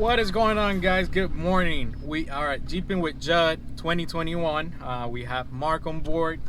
What is going on, guys? Good morning. We are at Jeepin with Judd 2021. We have Mark on board.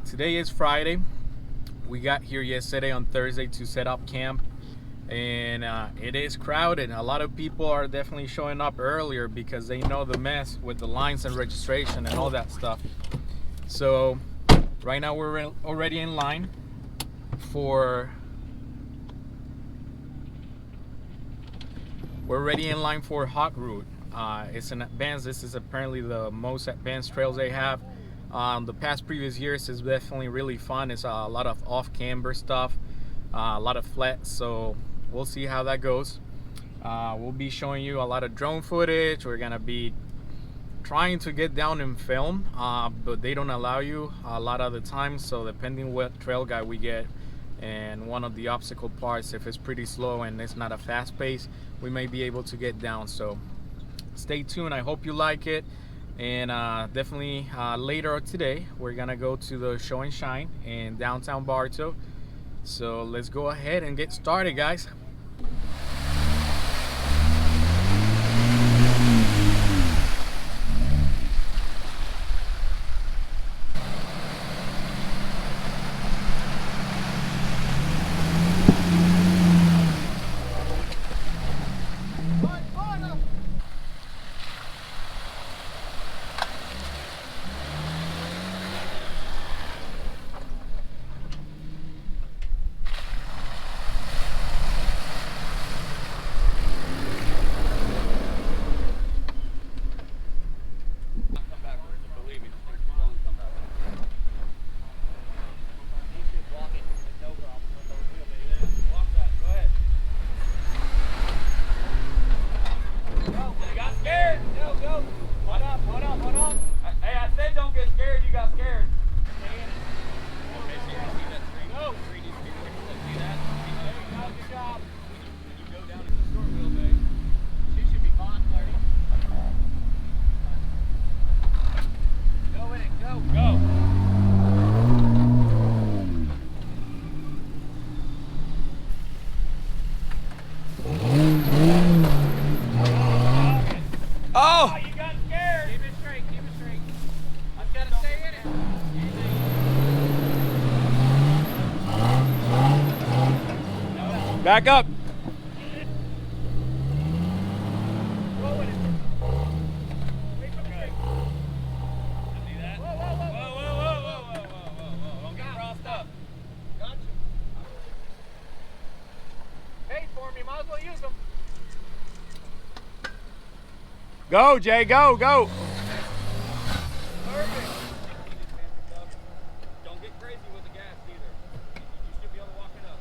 Today is Friday. We got here yesterday on Thursday to set up camp, and it is crowded. A lot of people are definitely showing up earlier because they know the mess with the lines and registration and all that stuff. So right now we're already in line for Hawk Route. It's an advanced. This is apparently the most advanced trails they have. The past previous years is definitely really fun. It's a lot of off-camber stuff, a lot of flats. So we'll see how that goes. We'll be showing you a lot of drone footage. We're gonna be trying to get down and film, but they don't allow you a lot of the time. So depending what trail guide we get, and one of the obstacle parts, if it's pretty slow and it's not a fast pace, we may be able to get down. So stay tuned. I hope you like it. And definitely later today we're gonna go to the show and shine in downtown Bartow. So let's go ahead and get started, guys. Oh! You got scared! Keep it straight, keep it straight. I've got to stay in it. Back up! Roll with it. Wait for me. See that? Whoa, whoa, whoa, whoa, whoa, whoa, whoa, whoa, whoa, whoa. Don't get crossed up. Got you. Paid for me, might as well use them. Go, Jay, go, go. Perfect. Don't get crazy with the gas either. You should be able to walk it up.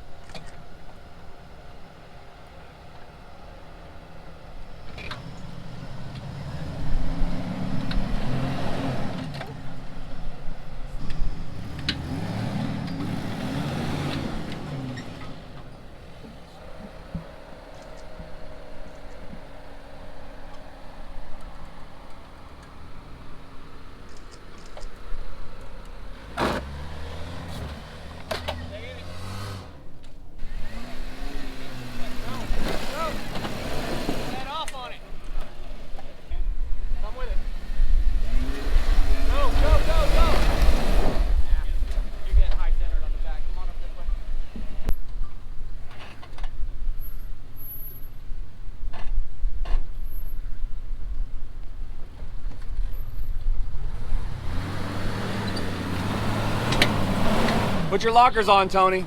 Put your lockers on, Tony.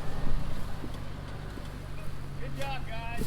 Good job, guys.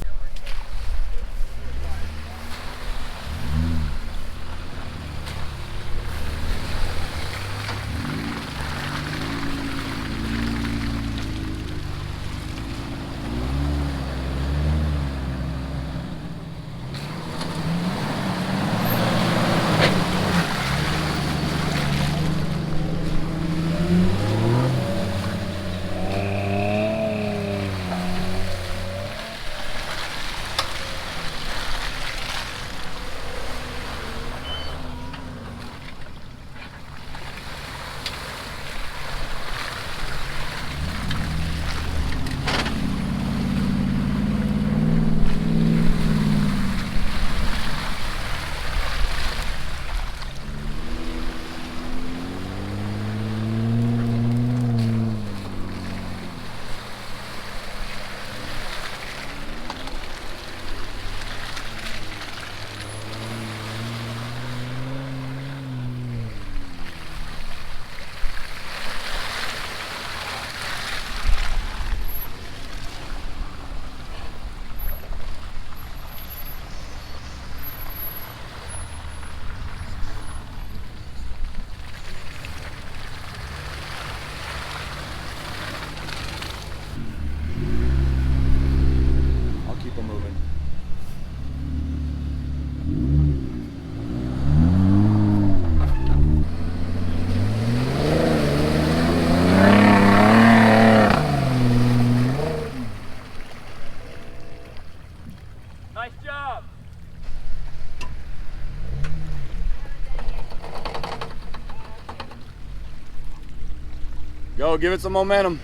Go, give it some momentum.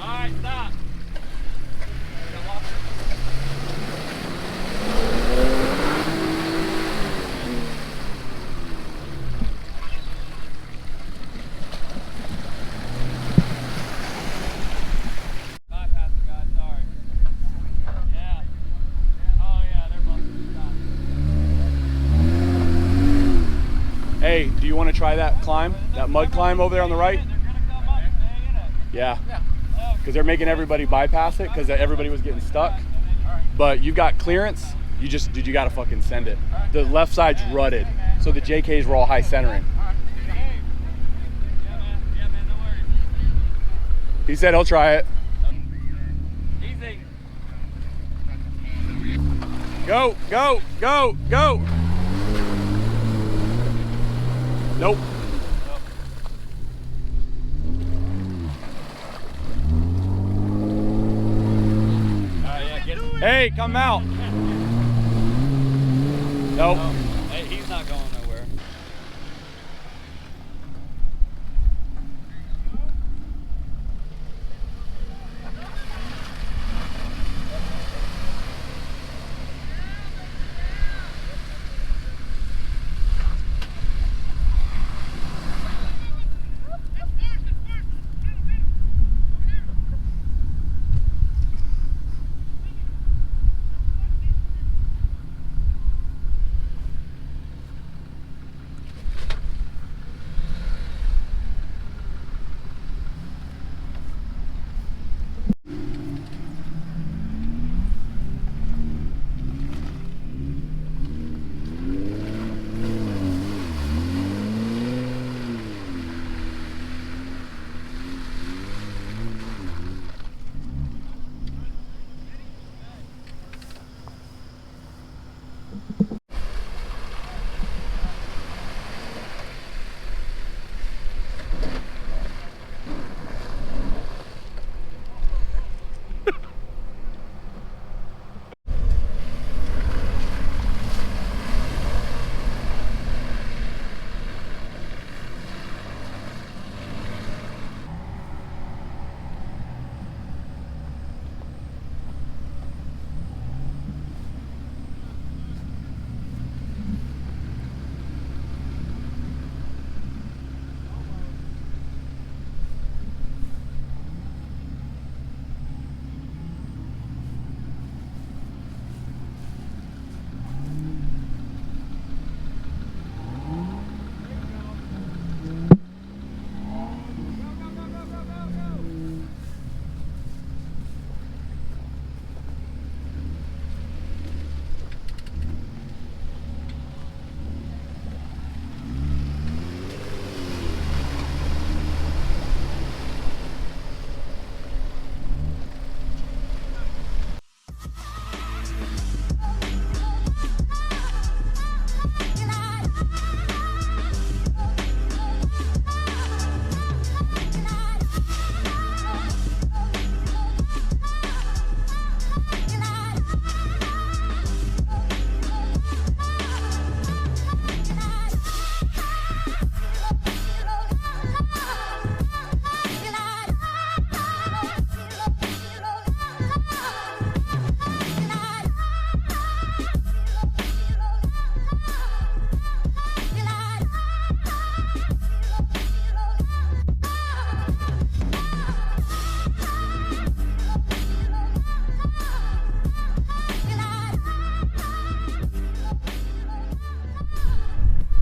All right, stop. Bypass the guy, sorry. Yeah. Oh yeah, they're busting stop. Hey, do you want to try that climb? That mud climb over there on the right? They're gonna come up and stay in it. Yeah. Because they're making everybody bypass it because everybody was getting stuck. But you've got clearance. You got to fucking send it. The left side's rutted, so the JKs were all high centering. Yeah, man, no worries. He said he'll try it. Easy. Go, go, go, go. Nope. Yeah, get it. Hey, come out. Nope. Hey, he's not going nowhere.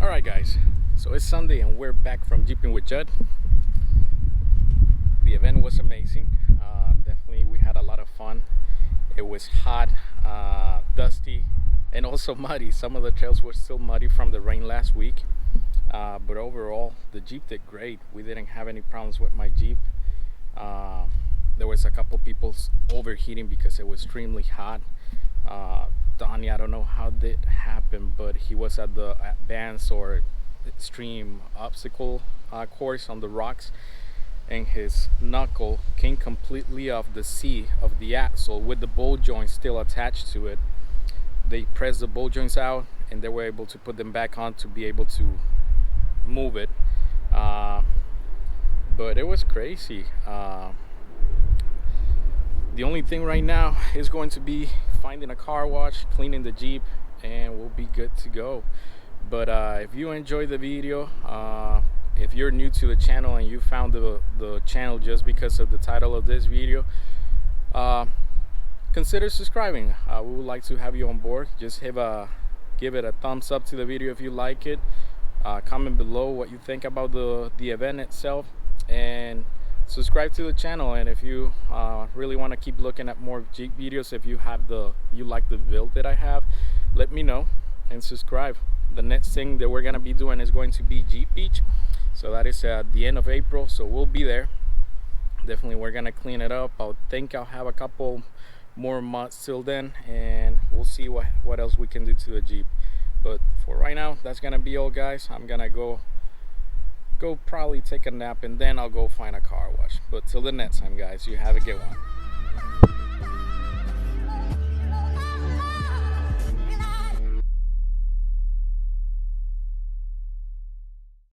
Alright guys, so it's Sunday and we're back from Jeepin with Judd. The event was amazing. Definitely we had a lot of fun. It was hot, dusty, and also muddy. Some of the trails were still muddy from the rain last week. But overall, the Jeep did great. We didn't have any problems with my Jeep. There was a couple people overheating because it was extremely hot. Donnie, I don't know how that happened, but he was at the advanced or extreme obstacle course on the rocks, and his knuckle came completely off the seat of the axle with the ball joint still attached to it. They pressed the ball joints out and they were able to put them back on to be able to move it. But it was crazy. The only thing right now is going to be finding a car wash, cleaning the Jeep, and we'll be good to go. But if you enjoyed the video, if you're new to the channel and you found the channel just because of the title of this video, consider subscribing. We would like to have you on board. Just give it a thumbs up to the video if you like it. Comment below what you think about the event itself, and subscribe to the channel. And if you really want to keep looking at more Jeep videos, if you like the build that I have, let me know and subscribe. The next thing that we're gonna be doing is going to be Jeep Beach, so that is at the end of April, so we'll be there. Definitely we're gonna clean it up. I think I'll have a couple more months till then, and we'll see what else we can do to the Jeep. But for right now, that's gonna be all, guys. I'm gonna go probably take a nap, and then I'll go find a car wash. But till the next time, guys, you have a good one.